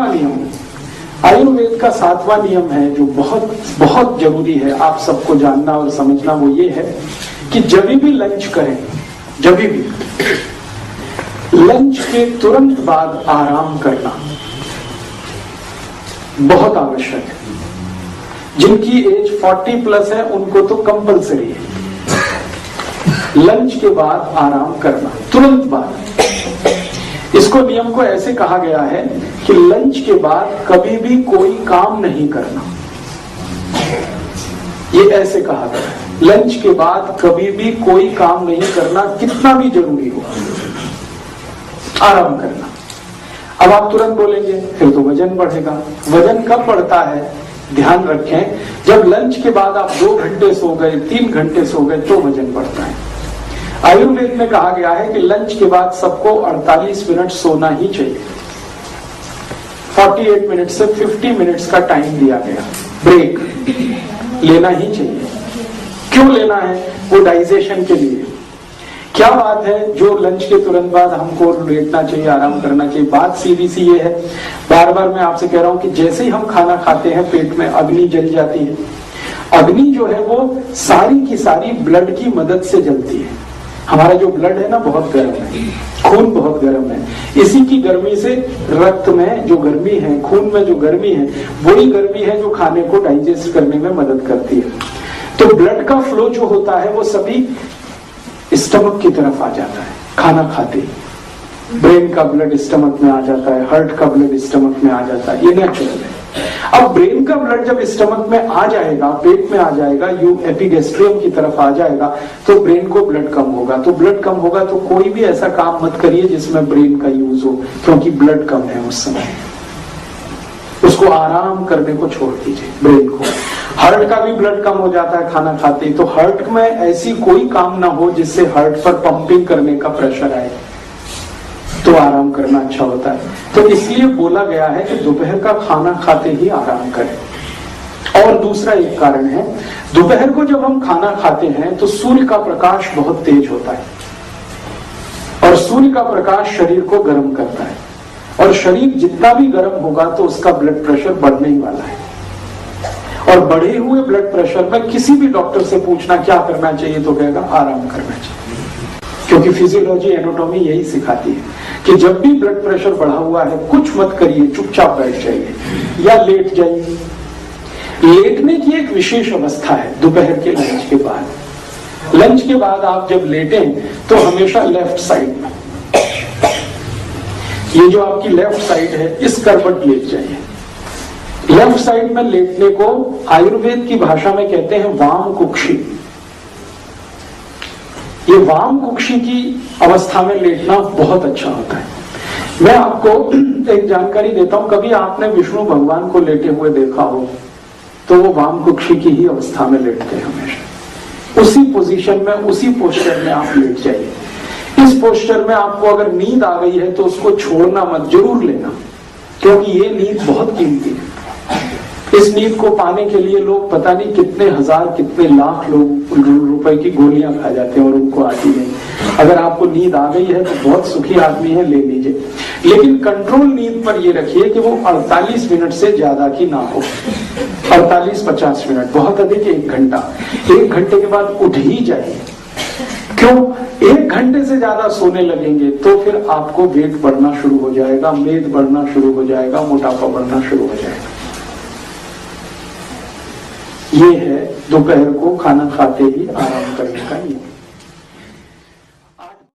नियम आयुर्वेद का 7वां नियम है जो बहुत बहुत जरूरी है आप सबको जानना और समझना। वो ये है कि जब भी लंच करें, जब भी लंच के तुरंत बाद आराम करना बहुत आवश्यक है। जिनकी एज 40 प्लस है उनको तो कंपलसरी है लंच के बाद आराम करना, तुरंत बाद। इसको नियम को ऐसे कहा गया है कि लंच के बाद कभी भी कोई काम नहीं करना। ये ऐसे कहा गया है, लंच के बाद कभी भी कोई काम नहीं करना, कितना भी जरूरी हो, आराम करना। अब आप तुरंत बोलेंगे फिर तो वजन बढ़ेगा। वजन कब बढ़ता है? ध्यान रखें, जब लंच के बाद आप 2 घंटे सो गए, 3 घंटे सो गए तो वजन बढ़ता है। आयुर्वेद में कहा गया है कि लंच के बाद सबको 48 मिनट सोना ही चाहिए। 48 मिनट से 50 मिनट्स का टाइम दिया गया, ब्रेक लेना ही चाहिए। क्यों लेना है? वो डाइजेशन के लिए। क्या बात है जो लंच के तुरंत बाद हमको लेटना चाहिए, आराम करना चाहिए? बात सीधी सी ये है, बार बार मैं आपसे कह रहा हूं कि जैसे ही हम खाना खाते हैं पेट में अग्नि जल जाती है। अग्नि जो है वो सारी की सारी ब्लड की मदद से जलती है। हमारा जो ब्लड है ना बहुत गर्म है, खून बहुत गर्म है। इसी की गर्मी से रक्त में जो गर्मी है, खून में जो गर्मी है, वही गर्मी है जो खाने को डाइजेस्ट करने में मदद करती है। तो ब्लड का फ्लो जो होता है वो सभी स्टमक की तरफ आ जाता है खाना खाते ही। ब्रेन का ब्लड स्टमक में आ जाता है, हार्ट का ब्लड स्टमक में आ जाता है, ये नेचुरल है। अब ब्रेन का ब्लड जब स्टमक में आ जाएगा, पेट में आ जाएगा, यू एपिगेस्ट्रियम की तरफ आ जाएगा, तो ब्रेन को ब्लड कम होगा। तो ब्लड कम होगा तो कोई भी ऐसा काम मत करिए जिसमें ब्रेन का यूज हो, क्योंकि ब्लड कम है उस समय। उसको आराम करने को छोड़ दीजिए ब्रेन को। हार्ट का भी ब्लड कम हो जाता है खाना खाते ही, तो हार्ट में ऐसी कोई काम ना हो जिससे हार्ट पर पंपिंग करने का प्रेशर आए, तो आराम करना अच्छा होता है। तो इसलिए बोला गया है कि दोपहर का खाना खाते ही आराम करें। और दूसरा एक कारण है, दोपहर को जब हम खाना खाते हैं तो सूर्य का प्रकाश बहुत तेज होता है, और सूर्य का प्रकाश शरीर को गर्म करता है, और शरीर जितना भी गर्म होगा तो उसका ब्लड प्रेशर बढ़ने ही वाला है। और बढ़े हुए ब्लड प्रेशर में किसी भी डॉक्टर से पूछना क्या करना चाहिए तो कहेगा आराम करना चाहिए, क्योंकि फिजियोलॉजी एनाटॉमी यही सिखाती है कि जब भी ब्लड प्रेशर बढ़ा हुआ है कुछ मत करिए, चुपचाप बैठ जाइए या लेट जाइए। लेटने की एक विशेष अवस्था है दोपहर के लंच के बाद। लंच के बाद आप जब लेटें तो हमेशा लेफ्ट साइड में, ये जो आपकी लेफ्ट साइड है इस करवट लेट जाइए। लेफ्ट साइड में लेटने को आयुर्वेद की भाषा में कहते हैं वाम कुक्षी। ये वाम कुक्षी की अवस्था में लेटना बहुत अच्छा होता है। मैं आपको एक जानकारी देता हूं, कभी आपने विष्णु भगवान को लेटे हुए देखा हो तो वो वाम कुक्षी की ही अवस्था में लेटते हैं हमेशा। उसी पोजीशन में, उसी पोस्चर में आप लेट जाइए। इस पोस्चर में आपको अगर नींद आ गई है तो उसको छोड़ना मत, जरूर लेना, क्योंकि ये नींद बहुत कीमती है। इस नींद को पाने के लिए लोग पता नहीं कितने हजार, कितने लाख लोग रुपए की गोलियां खा जाते हैं और उनको आती नहीं। अगर आपको नींद आ गई है तो बहुत सुखी आदमी है, ले लीजिए, लेकिन कंट्रोल नींद पर ये रखिए कि वो 48 मिनट से ज्यादा की ना हो। 48-50 मिनट, बहुत अधिक 1 घंटा। 1 घंटे के बाद उठ ही जाइए। क्यों? 1 घंटे से ज्यादा सोने लगेंगे तो फिर आपको वेट बढ़ना शुरू हो जाएगा, मेद बढ़ना शुरू हो जाएगा, मोटापा बढ़ना शुरू हो जाएगा। ये है दोपहर को खाना खाते ही आराम करने का नियम।